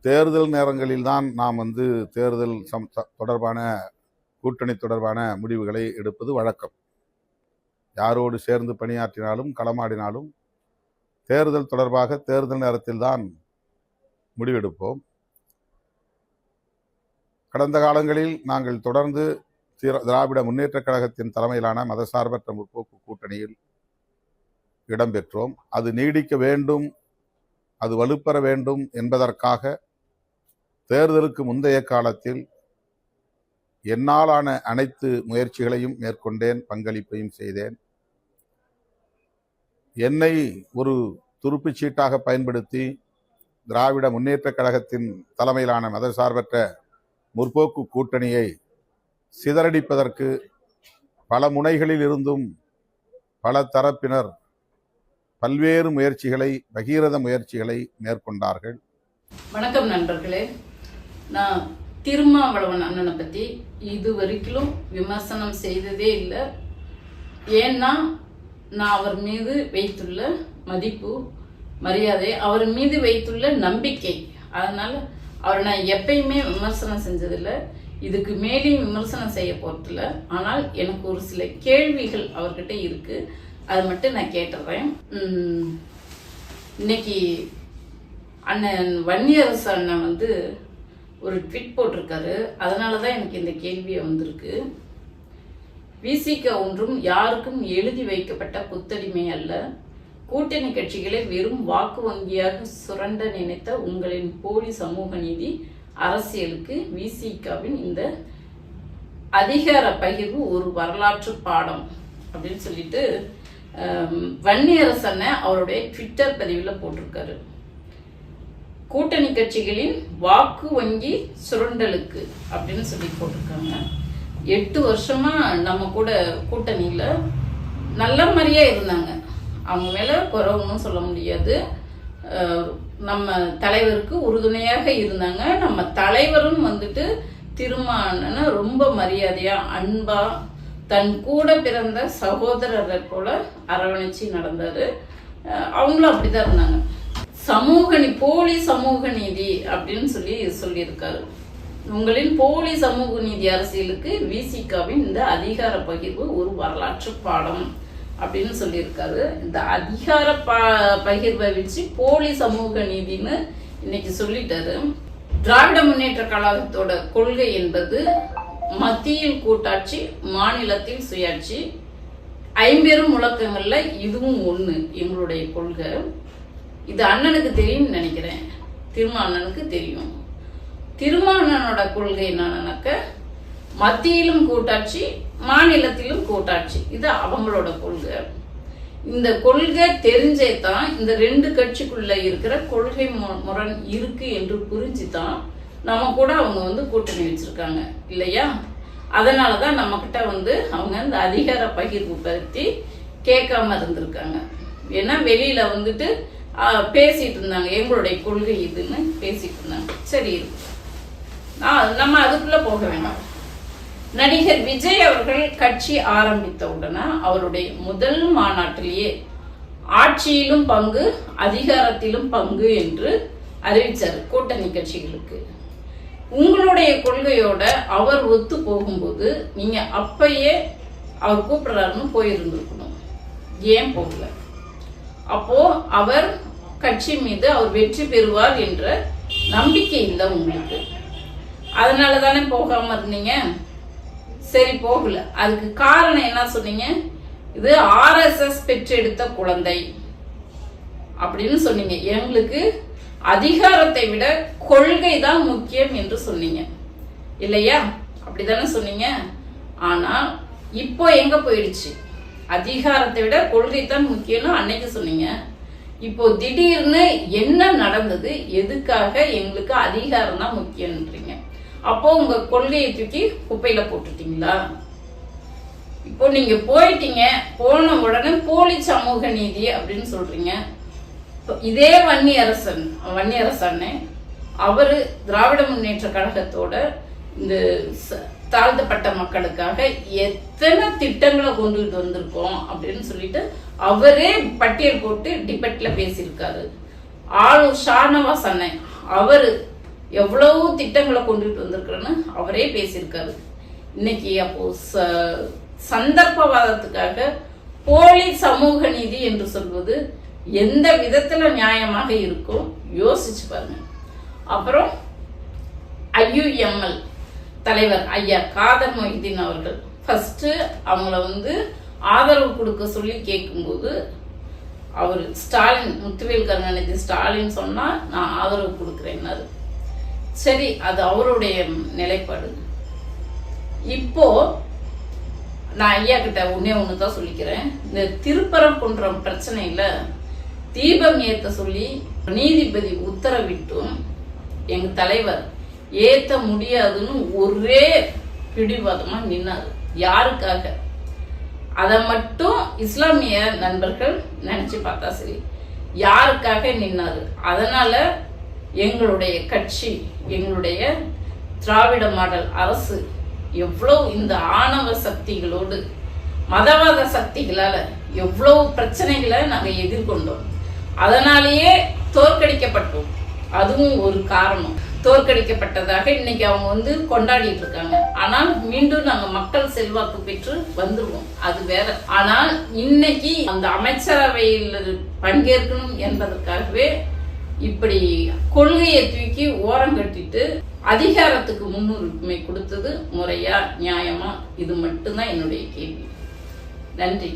தேர்தல் நேரங்களில் தான் நாம் தேர்தல் தொடர்பான கூட்டணி தொடர்பான முடிவுகளை எடுப்பது வழக்கம். யாரோடு சேர்ந்து பணியாற்றினாலும் களமாடினாலும் தேர்தல் தொடர்பாக தேர்தல் நேரத்தில் தான் முடிவெடுப்போம். கடந்த காலங்களில் நாங்கள் தொடர்ந்து திராவிட முன்னேற்ற கழகத்தின் தலைமையிலான மதசார்பற்ற முற்போக்கு கூட்டணியில் இடம்பெற்றோம். அது நீடிக்க வேண்டும், அது வலுப்பெற வேண்டும் என்பதற்காக தேர்தலுக்கு முந்தைய காலத்தில் என்னாலான அனைத்து முயற்சிகளையும் மேற்கொண்டேன், பங்களிப்பையும் செய்தேன். என்னை ஒரு துருப்புச்சீட்டாக பயன்படுத்தி திராவிட முன்னேற்ற கழகத்தின் தலைமையிலான மதசார்பற்ற முற்போக்கு கூட்டணியை சிதறடிப்பதற்கு பல முனைகளில் இருந்தும் பல தரப்பினர் பல்வேறு முயற்சிகளை, பகீரத முயற்சிகளை மேற்கொண்டார்கள். வணக்கம் நண்பர்களே. நான் திருமாவளவன் அண்ணனை பற்றி இதுவரைக்கும் விமர்சனம் செய்ததே இல்லை. ஏன்னா நான் அவர் மீது வைத்துள்ள மதிப்பு, மரியாதை, அவர் மீது வைத்துள்ள நம்பிக்கை, அதனால அவரை நான் எப்பயுமே விமர்சனம் செஞ்சதில்லை, இதுக்கு மேலேயும் விமர்சனம் செய்ய போறதில்ல. ஆனால் எனக்கு ஒரு சில கேள்விகள் அவர்கிட்ட இருக்கு, அதை மட்டும் நான் கேட்டுறேன். இன்னைக்கு அண்ணன் வன்னியரசு அண்ணன் ஒரு ட்வீட் போட்டிருக்காரு. அதனால தான் எனக்கு இந்த கேள்வியை வந்திருக்கு. விசிக ஒன்றும் யாருக்கும் எழுதி வைக்கப்பட்ட புத்தடிமை அல்ல. கூட்டணி கட்சிகளை வெறும் வாக்கு வங்கியாக சுரண்ட நினைத்த உங்களின் போலி சமூக நீதி அரசியலுக்கு விசிகாவின் இந்த அதிகார பகிர்வு ஒரு வரலாற்று பாடம் அப்படின்னு சொல்லிட்டு வன்னியரசு அண்ணன் அவருடைய ட்விட்டர் பதிவில் போட்டிருக்காரு. கூட்டணி கட்சிகளின் வாக்கு வங்கி சுரண்டலுக்கு அப்படின்னு சொல்லி போட்டிருக்காங்க. 8 வருஷமா நம்ம கூட கூட்டணியில நல்ல மாதிரியா இருந்தாங்க. அவங்க மேல குறைவுன்னு சொல்ல முடியாது. நம்ம தலைவருக்கு உறுதுணையாக இருந்தாங்க. நம்ம தலைவரும் திருமாவளவனை ரொம்ப மரியாதையா, அன்பா, தன் கூட பிறந்த சகோதரரை போல அரவணைச்சு நடந்தாரு. அவங்களும் அப்படிதான் இருந்தாங்க. போலி சமூக நீதி அப்படின்னு சொல்லியிருக்காரு. உங்களின் போலி சமூக நீதி அரசியலுக்கு விசிகாவின் இந்த அதிகார பகிர்வு ஒரு வரலாற்று பாடம் அப்படின்னு சொல்லியிருக்காரு. இந்த அதிகார பகிர்வை வச்சு போலி சமூக நீதினு இன்னைக்கு சொல்லிட்டாரு. திராவிட முன்னேற்ற கழகத்தோட கொள்கை என்பது மத்தியில் கூட்டாட்சி, மாநிலத்தில் சுயாட்சி, 50 முழக்கங்கள்ல இதுவும் ஒண்ணு எங்களுடைய கொள்கை. இது அண்ணனுக்கு தெரியும் நினைக்கிறேன், திருமாவளவனுக்கு தெரியும். திருமாவளவனோட கொள்கை என்னன்னாக்க மத்தியிலும் கூட்டாட்சி, மாநிலத்திலும் கூட்டாட்சி, இது அவங்களோட கொள்கை. இந்த கொள்கை தெரிஞ்சே தான் இந்த 2 கட்சிக்குள்ள இருக்கிற கொள்கை முரண் இருக்கு என்று புரிஞ்சுதான் நம்ம கூட அவங்க கூட்டணி வச்சிருக்காங்க இல்லையா? அதனாலதான் நம்ம கிட்ட அவங்க இந்த அதிகார பகிர்வு பற்றி கேட்காம இருந்திருக்காங்க. ஏன்னா வெளியில பேசிட்டு இருந்தாங்க, எங்களுடைய கொள்கை இதுன்னு பேசிட்டு இருந்தாங்க. சரி, நம்ம அதுக்குள்ள போக வேண்டாம். நடிகர் விஜய் அவர்கள் கட்சி ஆரம்பித்த உடனே அவருடைய முதல் மாநாட்டிலேயே ஆட்சியிலும் பங்கு, அதிகாரத்திலும் பங்கு என்று அறிவிச்சார் கூட்டணி கட்சிகளுக்கு. உங்களுடைய கொள்கையோட அவர் ஒத்து போகும்போது நீங்க அப்பயே அவர் கூப்பிடுறாருன்னு போயிருந்திருக்கணும். ஏன் போகல? அப்போ அவர் கட்சி மீது அவர் வெற்றி பெறுவார் என்ற நம்பிக்கை இல்லை உங்களுக்கு. அதனால தானே போகாம இருந்தீங்க. சரி, போகல. அதுக்கு காரணம் என்ன சொன்னீங்க? இது RSS பெற்றெடுத்த குழந்தை அப்படின்னு சொன்னீங்க. எங்களுக்கு அதிகாரத்தை விட கொள்கை தான் முக்கியம் என்று சொன்னீங்க இல்லையா? அப்படிதானே சொன்னீங்க. ஆனா இப்போ எங்க போயிடுச்சு? அதிகாரத்தை விட கொள்கை தான் முக்கியம்னு அன்னைக்கு சொன்னீங்க. இப்போ திடீர்னு என்ன நடந்தது? எதுக்காக எங்களுக்கு அதிகாரம் தான் முக்கியம்ன்றீங்க? அப்போ உங்க கொள்கையை தூக்கி குப்பையில போட்டுட்டீங்களா? இப்போ நீங்க போயிட்டீங்க, போன உடனே போலி சமூக நீதி அப்படின்னு சொல்றீங்க. இதே வன்னியரசன் அவரு திராவிட முன்னேற்ற கழகத்தோட இந்த தாழ்த்தப்பட்ட மக்களுக்காக எத்தனை திட்டங்களை கொண்டுகிட்டு வந்திருக்கோம் அப்படின்னு சொல்லிட்டு அவரே பட்டியல் போட்டு டிபேட்ல பேசியிருக்காரு. ஷானவாஸ் அண்ணன் அவர் எவ்வளவு திட்டங்களை கொண்டுட்டு வந்திருக்கிறேன்னு அவரே பேசியிருக்காரு. இன்னைக்கு அப்போ சந்தர்ப்பவாதத்துக்காக போலி சமூக நீதி என்று சொல்வது எந்த விதத்துல நியாயமாக இருக்கும் யோசிச்சு பாருங்க. அப்புறம் IUML தலைவர் ஐயா காதர் மொய்தீன் அவர்கள் ஃபர்ஸ்ட் அவங்கள ஆதரவு கொடுக்க சொல்லி கேட்கும்போது அவர் ஸ்டாலின், முத்துவேல் கருணாநிதி ஸ்டாலின் சொன்னா நான் ஆதரவு கொடுக்குறேன்னாரு. சரி, அது அவருடைய நிலைப்பாடு. இப்போ நான் ஐயா கிட்ட ஒண்ணுதான் சொல்லிக்கிறேன். இந்த திருப்பரங்குன்றம் பிரச்சனையில தீபம் ஏத்த சொல்லி நீதிபதி உத்தரவிட்டும் எங்க தலைவர் ஏத்த முடியாதுன்னு ஒரே பிடிவாதமா நின்னாரு. யாருக்காக? அதை மட்டும் இஸ்லாமிய நண்பர்கள் நினைச்சு பார்த்தா சரி, யாருக்காக நின்னாரு? அதனால எங்களுடைய கட்சி, எங்களுடைய திராவிட மாடல் அரசு எவ்வளவு இந்த ஆணவ சக்திகளோடு மதவாத சக்திகளால எவ்வளவு பிரச்சனைகளை நாங்க எதிர்கொண்டோம். அதனாலேயே தோற்கடிக்கப்பட்டோம். அதுவும் ஒரு காரணம். தோற்கடிக்கப்பட்டதாக இன்னைக்கு அவங்க கொண்டாடிட்டு இருக்காங்க. ஆனால் மீண்டும் நாங்க மக்கள் செல்வாக்கு பெற்று வந்துருவோம், அது வேற. ஆனால் இன்னைக்கு அந்த அமைச்சரவையில் பங்கேற்கணும் என்பதற்காகவே இப்படி கொள்கையை தூக்கி ஓரம் கட்டிட்டு அதிகாரத்துக்கு முன்னுரிமை கொடுத்தது முறையா, நியாயமா? இது மட்டும்தான் என்னுடைய கேள்வி. நன்றி.